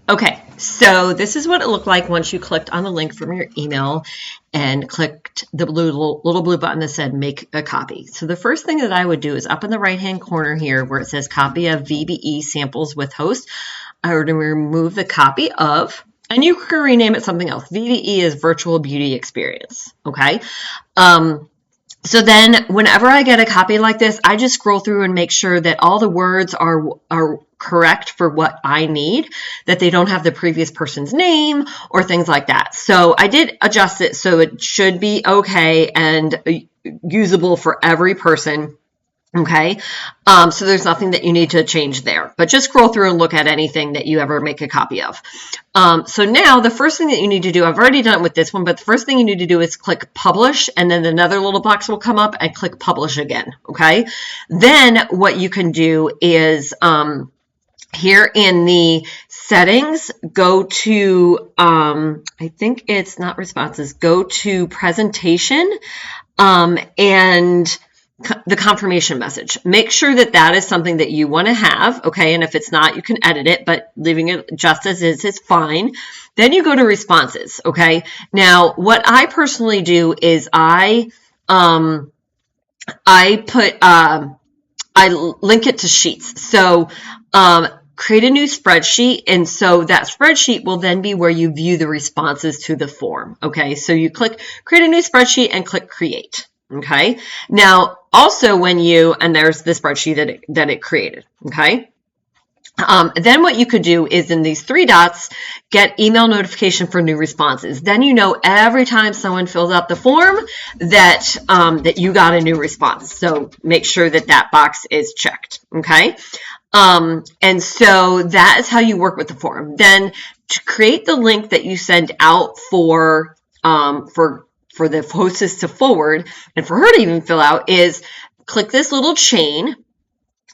Okay, so this is what it looked like once you clicked on the link from your email and clicked the little blue button that said make a copy. So the first thing that I would do is up in the right hand corner here where it says copy of VBE samples with host, I would remove the copy of, and you can rename it something else. VBE is virtual beauty experience, okay? So then whenever I get a copy like this, I just scroll through and make sure that all the words are correct for what I need, that they don't have the previous person's name or things like that. So I did adjust it so it should be okay and usable for every person. Okay, so there's nothing that you need to change there, but just scroll through and look at anything that you ever make a copy of. So now the first thing that you need to do, I've already done it with this one, but the first thing you need to do is click publish, and then another little box will come up and click publish again, okay? Then what you can do is here in the settings, go to, I think it's not responses, go to presentation and the confirmation message. Make sure that that is something that you want to have, okay? And if it's not, you can edit it, but leaving it just as is fine. Then you go to responses, okay? Now, what I personally do is I link it to sheets. So create a new spreadsheet, and so that spreadsheet will then be where you view the responses to the form, okay? So you click create a new spreadsheet and click create. Okay, now also when you, and there's the spreadsheet that it created, okay? Then what you could do is in these three dots, get email notification for new responses. Then you know every time someone fills out the form that, that you got a new response. So make sure that that box is checked, okay? And so that is how you work with the form. Then to create the link that you send out for the hostess to forward and for her to even fill out is click this little chain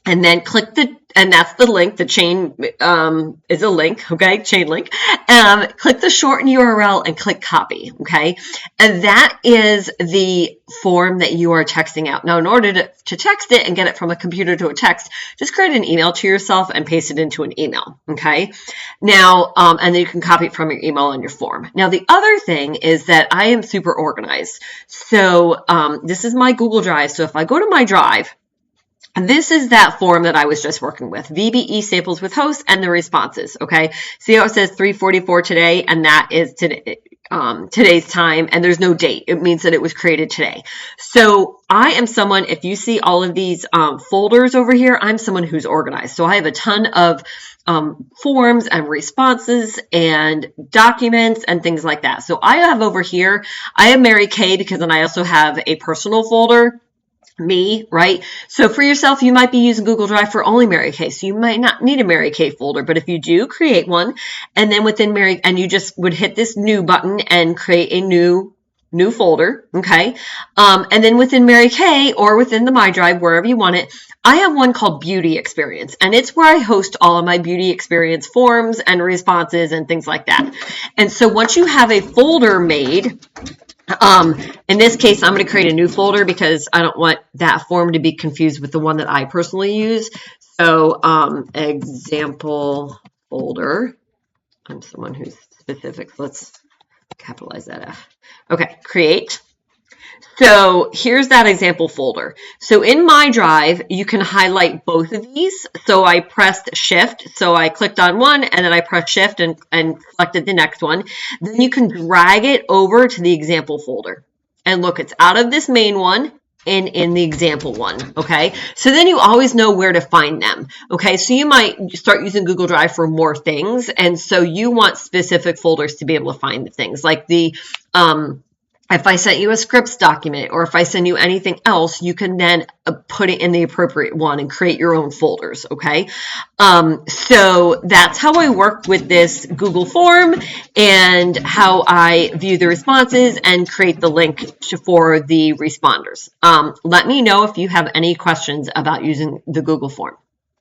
and then click and that's the link. The chain is a link, okay? Chain link. Click the shorten URL and click copy, okay? And that is the form that you are texting out. Now, in order to text it and get it from a computer to a text, just create an email to yourself and paste it into an email, okay? Now, and then you can copy it from your email on your form. Now, the other thing is that I am super organized. So this is my Google Drive. So if I go to my Drive, this is that form that I was just working with, VBE samples with host and the responses, okay? See how it says 3:44 today, and that is today, today's time, and there's no date. It means that it was created today. So I am someone, if you see all of these folders over here, I'm someone who's organized. So I have a ton of forms and responses and documents and things like that. So I have over here, I have Mary Kay because then I also have a personal folder, me, right? So for yourself, you might be using Google Drive for only Mary Kay. So you might not need a Mary Kay folder, but if you do, create one. And then within Mary, and you just would hit this new button and create a new folder, okay? And then within Mary Kay or within the My Drive, wherever you want it, I have one called Beauty Experience, and it's where I host all of my Beauty Experience forms and responses and things like that. And so once you have a folder made, in this case, I'm going to create a new folder because I don't want that form to be confused with the one that I personally use. So, example folder. I'm someone who's specific. Let's capitalize that F. Okay, create. So here's that example folder. So in My Drive, you can highlight both of these. So I pressed Shift. So I clicked on one and then I pressed Shift and selected the next one. Then you can drag it over to the example folder. And look, it's out of this main one and in the example one, okay? So then you always know where to find them, okay? So you might start using Google Drive for more things. And so you want specific folders to be able to find the things like the, if I sent you a scripts document or if I send you anything else, you can then put it in the appropriate one and create your own folders, okay? So that's how I work with this Google form and how I view the responses and create the link for the responders. Let me know if you have any questions about using the Google form.